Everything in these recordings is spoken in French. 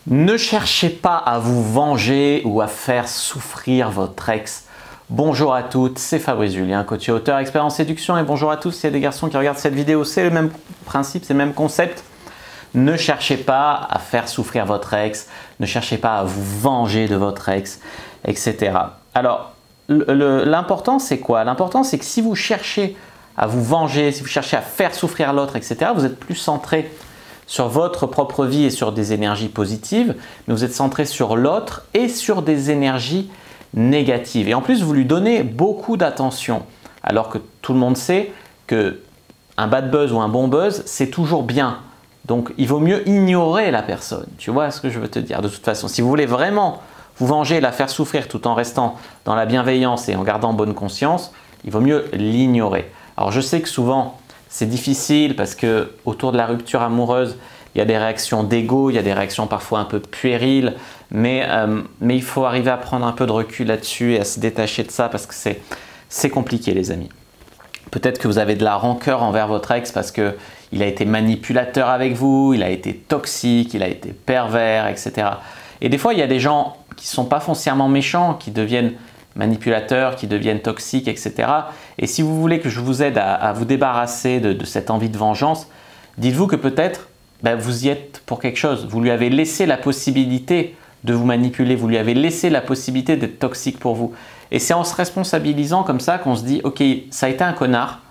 Ne cherchez pas à vous venger ou à faire souffrir votre ex. Bonjour à toutes, c'est Fabrice Julien, coach et auteur expert en séduction, et bonjour à tous, s'il y a des garçons qui regardent cette vidéo, c'est le même principe, c'est le même concept. Ne cherchez pas à faire souffrir votre ex, ne cherchez pas à vous venger de votre ex, etc. Alors, l'important c'est quoi? L'important c'est que si vous cherchez à vous venger, si vous cherchez à faire souffrir l'autre, etc., vous êtes plus centré sur votre propre vie et sur des énergies positives, mais vous êtes centré sur l'autre et sur des énergies négatives. Et en plus, vous lui donnez beaucoup d'attention, alors que tout le monde sait que un bad buzz ou un bon buzz, c'est toujours bien. Donc, il vaut mieux ignorer la personne. Tu vois ce que je veux te dire? De toute façon, si vous voulez vraiment vous venger, la faire souffrir tout en restant dans la bienveillance et en gardant bonne conscience, il vaut mieux l'ignorer. Alors, je sais que souvent, c'est difficile parce que autour de la rupture amoureuse, il y a des réactions d'ego, il y a des réactions parfois un peu puériles, mais il faut arriver à prendre un peu de recul là-dessus et à se détacher de ça parce que c'est compliqué, les amis. Peut-être que vous avez de la rancœur envers votre ex parce qu'il a été manipulateur avec vous, il a été toxique, il a été pervers, etc. Et des fois, il y a des gens qui ne sont pas foncièrement méchants, qui deviennent manipulateurs, qui deviennent toxiques, etc. Et si vous voulez que je vous aide à vous débarrasser de cette envie de vengeance, dites-vous que peut-être vous y êtes pour quelque chose. Vous lui avez laissé la possibilité de vous manipuler, vous lui avez laissé la possibilité d'être toxique pour vous. Et c'est en se responsabilisant comme ça qu'on se dit « Ok, ça a été un connard,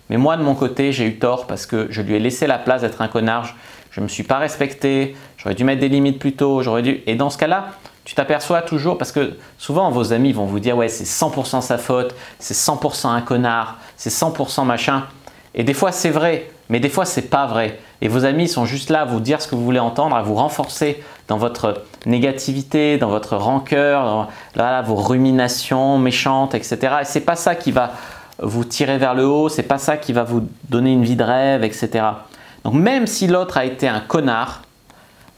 mais moi de mon côté j'ai eu tort parce que je lui ai laissé la place d'être un connard, je ne me suis pas respecté, j'aurais dû mettre des limites plus tôt, j'aurais dû… » Et dans ce cas-là, tu t'aperçois toujours, parce que souvent vos amis vont vous dire « Ouais, c'est 100% sa faute, c'est 100% un connard, c'est 100% machin. » Et des fois c'est vrai, mais des fois c'est pas vrai. Et vos amis sont juste là à vous dire ce que vous voulez entendre, à vous renforcer dans votre négativité, dans votre rancœur, dans vos ruminations méchantes, etc. Et c'est pas ça qui va vous tirer vers le haut, c'est pas ça qui va vous donner une vie de rêve, etc. Donc même si l'autre a été un connard,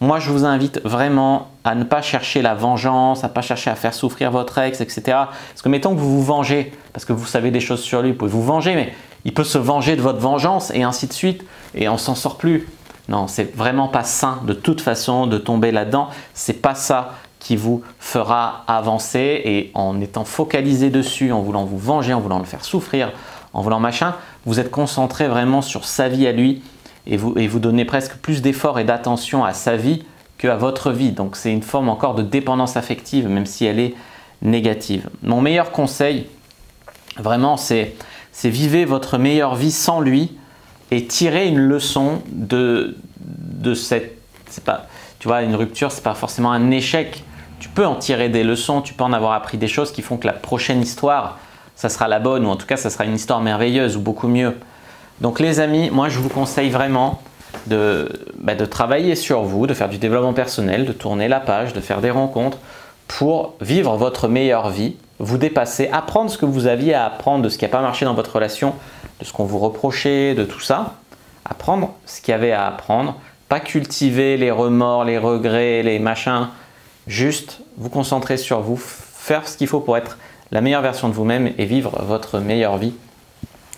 moi, je vous invite vraiment à ne pas chercher la vengeance, à ne pas chercher à faire souffrir votre ex, etc. Parce que mettons que vous vous vengez, parce que vous savez des choses sur lui, vous pouvez vous venger, mais il peut se venger de votre vengeance et ainsi de suite, et on s'en sort plus. Non, c'est vraiment pas sain de toute façon de tomber là-dedans. C'est pas ça qui vous fera avancer, et en étant focalisé dessus, en voulant vous venger, en voulant le faire souffrir, en voulant machin, vous êtes concentré vraiment sur sa vie à lui. Et vous donnez presque plus d'efforts et d'attention à sa vie qu'à votre vie. Donc c'est une forme encore de dépendance affective, même si elle est négative. Mon meilleur conseil, vraiment, c'est vivez votre meilleure vie sans lui et tirez une leçon de cette… Tu vois, une rupture, c'est pas forcément un échec. Tu peux en tirer des leçons, tu peux en avoir appris des choses qui font que la prochaine histoire, ça sera la bonne, ou en tout cas, ça sera une histoire merveilleuse ou beaucoup mieux. Donc les amis, moi je vous conseille vraiment de travailler sur vous, de faire du développement personnel, de tourner la page, de faire des rencontres pour vivre votre meilleure vie, vous dépasser, apprendre ce que vous aviez à apprendre de ce qui n'a pas marché dans votre relation, de ce qu'on vous reprochait, de tout ça. Apprendre ce qu'il y avait à apprendre, pas cultiver les remords, les regrets, les machins, juste vous concentrer sur vous, faire ce qu'il faut pour être la meilleure version de vous-même et vivre votre meilleure vie.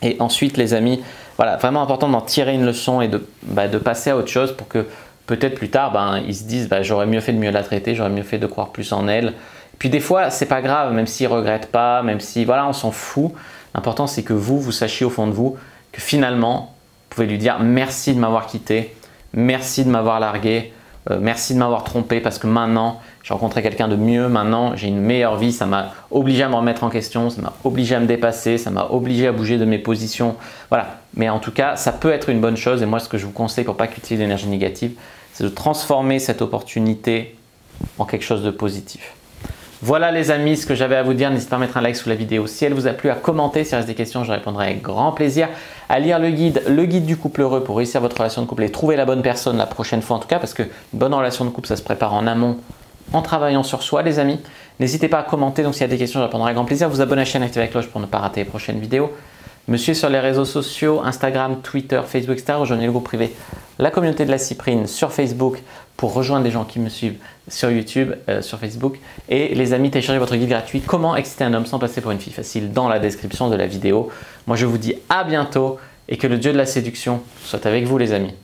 Et ensuite les amis, voilà, vraiment important d'en tirer une leçon et de passer à autre chose pour que peut-être plus tard, ils se disent j'aurais mieux fait de mieux la traiter, j'aurais mieux fait de croire plus en elle. Et puis des fois, c'est pas grave, même s'ils ne regrettent pas, même si voilà, on s'en fout. L'important, c'est que vous sachiez au fond de vous que finalement, vous pouvez lui dire merci de m'avoir quitté, merci de m'avoir largué, merci de m'avoir trompé parce que maintenant, j'ai rencontré quelqu'un de mieux, maintenant j'ai une meilleure vie, ça m'a obligé à me remettre en question, ça m'a obligé à me dépasser, ça m'a obligé à bouger de mes positions. Voilà, mais en tout cas, ça peut être une bonne chose et moi ce que je vous conseille pour ne pas cultiver l'énergie négative, c'est de transformer cette opportunité en quelque chose de positif. Voilà les amis, ce que j'avais à vous dire. N'hésitez pas à mettre un like sous la vidéo si elle vous a plu, à commenter s'il reste des questions, je répondrai avec grand plaisir, à lire le guide du couple heureux pour réussir votre relation de couple et trouver la bonne personne la prochaine fois en tout cas, parce que une bonne relation de couple, ça se prépare en amont, en travaillant sur soi les amis. N'hésitez pas à commenter, donc s'il y a des questions, je répondrai avec grand plaisir. Vous abonnez à la chaîne, activez la cloche pour ne pas rater les prochaines vidéos. Me suivez sur les réseaux sociaux, Instagram, Twitter, Facebook, etc. Rejoignez le groupe privé La Communauté de la Cyprine sur Facebook pour rejoindre les gens qui me suivent sur YouTube, sur Facebook. Et les amis, téléchargez votre guide gratuit « Comment exciter un homme sans passer pour une fille facile » dans la description de la vidéo. Moi, je vous dis à bientôt et que le dieu de la séduction soit avec vous les amis.